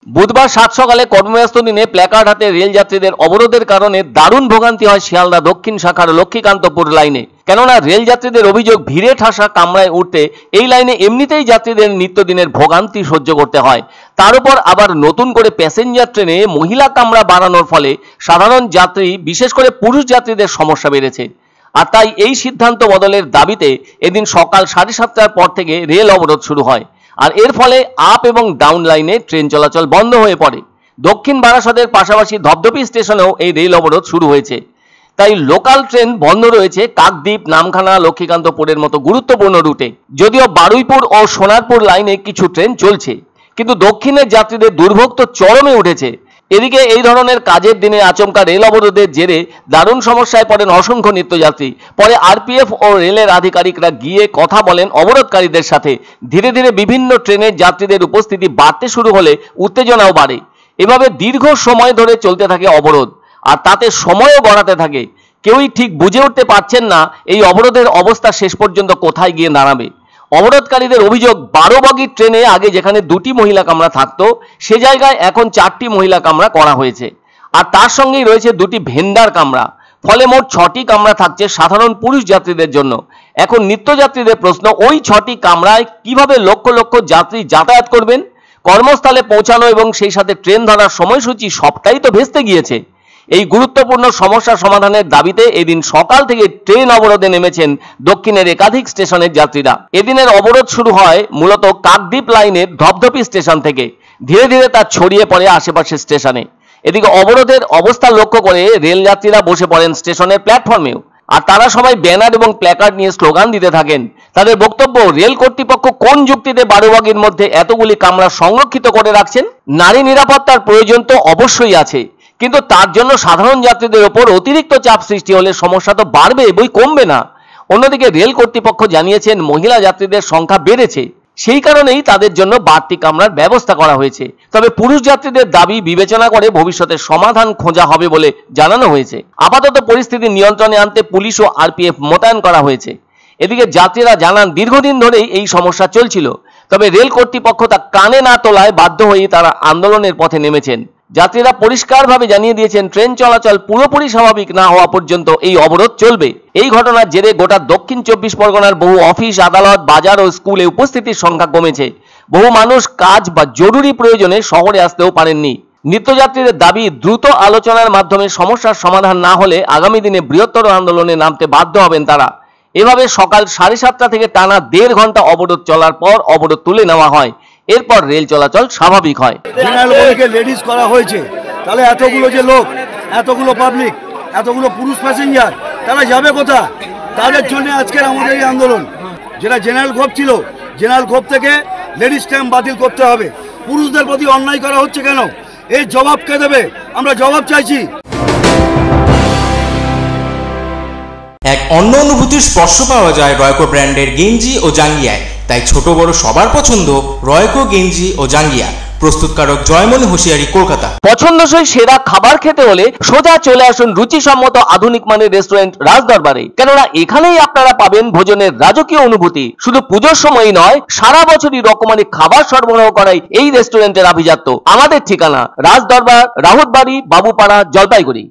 বুধবার সাত সকালে কর্মব্যস্ত দিনে প্ল্যাকার্ড হাতে রেল যাত্রীদের অবরোধের কারণে দারুণ ভোগান্তি হয় শিয়ালদা দক্ষিণ শাখার লক্ষ্মীকান্তপুর লাইনে। কেননা রেল যাত্রীদের অভিযোগ, ভিড়ে ঠাসা কামরায় উঠতে এই লাইনে এমনিতেই যাত্রীদের নিত্যদিনের ভোগান্তি সহ্য করতে হয়। তার উপর আবার নতুন করে প্যাসেঞ্জার ট্রেনে মহিলা কামরা বাড়ানোর ফলে সাধারণ যাত্রী, বিশেষ করে পুরুষ যাত্রীদের সমস্যা বেড়েছে। আর তাই এই সিদ্ধান্ত বদলের দাবিতে এদিন সকাল 7:30টার পর থেকে রেল অবরোধ শুরু হয়। আর এর ফলে আপ এবং ডাউন লাইনে ট্রেন চলাচল বন্ধ হয়ে পড়ে। দক্ষিণ বারাসতের পাশাপাশি ধপধপি স্টেশনেও এই রেল অবরোধ শুরু হয়েছে। তাই লোকাল ট্রেন বন্ধ রয়েছে কাকদ্বীপ, নামখানা, লক্ষ্মীকান্তপুরের মতো গুরুত্বপূর্ণ রুটে। যদিও বারুইপুর ও সোনারপুর লাইনে কিছু ট্রেন চলছে, কিন্তু দক্ষিণের যাত্রীদের দুর্ভোগ তো চরমে উঠেছে। এদিকে এই ধরনের কাজের দিনে আচমকা রেল অবরোধের জেরে দারুণ সমস্যায় পড়েন অসংখ্য নিত্যযাত্রী। পরে আরপিএফ ও রেলের আধিকারিকরা গিয়ে কথা বলেন অবরোধকারীদের সাথে। ধীরে ধীরে বিভিন্ন ট্রেনের যাত্রীদের উপস্থিতি বাড়তে শুরু হলে উত্তেজনাও বাড়ে। এভাবে দীর্ঘ সময় ধরে চলতে থাকে অবরোধ, আর তাতে সময়ও গড়াতে থাকে। কেউই ঠিক বুঝে উঠতে পারছেন না এই অবরোধের অবস্থা শেষ পর্যন্ত কোথায় গিয়ে দাঁড়াবে। অবরোধকারীদের অভিযোগ, 12 বগির ট্রেনে আগে যেখানে 2টি মহিলা কামরা থাকতো, সে জায়গায় এখন 4টি মহিলা কামরা করা হয়েছে। আর তার সঙ্গেই রয়েছে 2টি ভেন্ডার কামরা। ফলে মোট 6টি কামরা থাকছে সাধারণ পুরুষ যাত্রীদের জন্য। এখন নিত্যযাত্রীদের প্রশ্ন, ওই 6টি কামরায় কিভাবে লক্ষ লক্ষ যাত্রী যাতায়াত করবেন? কর্মস্থলে পৌঁছানো এবং সেই সাথে ট্রেন ধরার সময়সূচি সবটাই তো ভেস্তে গিয়েছে। এই গুরুত্বপূর্ণ সমস্যা সমাধানের দাবিতে এদিন সকাল থেকে ট্রেন অবরোধে নেমেছেন দক্ষিণের একাধিক স্টেশনের যাত্রীরা। এদিনের অবরোধ শুরু হয় মূলত কাকদ্বীপ লাইনের ধপধপি স্টেশন থেকে। ধীরে ধীরে তা ছড়িয়ে পড়ে আশেপাশের স্টেশনে। এদিকে অবরোধের অবস্থা লক্ষ্য করে রেল যাত্রীরা বসে পড়েন স্টেশনের প্ল্যাটফর্মেও। আর তারা সবাই ব্যানার এবং প্ল্যাকার্ড নিয়ে স্লোগান দিতে থাকেন। তাদের বক্তব্য, রেল কর্তৃপক্ষ কোন যুক্তিতে 12 বগির মধ্যে এতগুলি কামরা সংরক্ষিত করে রাখছেন? নারী নিরাপত্তার প্রয়োজন তো অবশ্যই আছে, কিন্তু তার জন্য সাধারণ যাত্রীদের ওপর অতিরিক্ত চাপ সৃষ্টি হলে সমস্যা তো বাড়বে, বই কমবে না। অন্যদিকে রেল কর্তৃপক্ষ জানিয়েছেন মহিলা যাত্রীদের সংখ্যা বেড়েছে, সেই কারণেই তাদের জন্য বাড়তি কামরার ব্যবস্থা করা হয়েছে। তবে পুরুষ যাত্রীদের দাবি বিবেচনা করে ভবিষ্যতে সমাধান খোঁজা হবে বলে জানানো হয়েছে। আপাতত পরিস্থিতি নিয়ন্ত্রণে আনতে পুলিশ ও আরপিএফ মোতায়েন করা হয়েছে। এদিকে যাত্রীরা জানান, দীর্ঘদিন ধরেই এই সমস্যা চলছিল, তবে রেল কর্তৃপক্ষ তা কানে না তোলায় বাধ্য হয়েই তারা আন্দোলনের পথে নেমেছেন। যাত্রীরা পরিষ্কারভাবে জানিয়ে দিয়েছেন, ট্রেন চলাচল পুরোপুরি স্বাভাবিক না হওয়া পর্যন্ত এই অবরোধ চলবে। এই ঘটনার জেরে গোটা দক্ষিণ 24 পরগনার বহু অফিস, আদালত, বাজার ও স্কুলে উপস্থিতির সংখ্যা কমেছে। বহু মানুষ কাজ বা জরুরি প্রয়োজনে শহরে আসতেও পারেননি। নিত্যযাত্রীদের দাবি, দ্রুত আলোচনার মাধ্যমে সমস্যার সমাধান না হলে আগামী দিনে বৃহত্তর আন্দোলনে নামতে বাধ্য হবেন তারা। এভাবে সকাল 7:30টা থেকে টানা 1.5 ঘন্টা অবরোধ চলার পর অবরোধ তুলে নেওয়া হয়। এরপর রেল চলাচল স্বাভাবিক হয়। লেডিস করা হয়েছে, তাহলে এতগুলো যে লোক, এতগুলো পাবলিক, এতগুলো পুরুষ প্যাসেঞ্জার, তারা যাবে কোথায়? তাদের জন্য আজকের আমাদের এই আন্দোলন। যেটা জেনারেল ক্ষোভ ছিল, জেনারেল ক্ষোভ থেকে লেডিস স্ট্যাম্প বাতিল করতে হবে। পুরুষদের প্রতি অন্যায় করা হচ্ছে কেন? এই জবাব কে দেবে? আমরা জবাব চাইছি। এক অন্য অনুভূতির স্পর্শ পাওয়া যায় রয়কো ব্র্যান্ডের গেঞ্জি ও জাঙ্গিয়ায়। তাই ছোট বড় সবার পছন্দ রয়কো গেঞ্জি ও জাঙ্গিয়া। প্রস্তুতকারক জয়মনি হুঁশিয়ারি, কলকাতা। পছন্দসই সেরা খাবার খেতে হলে সোজা চলে আসুন রুচিসম্মত আধুনিক মানের রেস্টুরেন্ট রাজদরবারে। কেননা এখানেই আপনারা পাবেন ভোজনের রাজকীয় অনুভূতি। শুধু পুজোর সময়ই নয়, সারা বছরই রকমারি খাবার সরবরাহ করাই এই রেস্টুরেন্টের আভিজাত্য। আমাদের ঠিকানা রাজদরবার, রাহুতবাড়ি, বাবুপাড়া, জলপাইগুড়ি।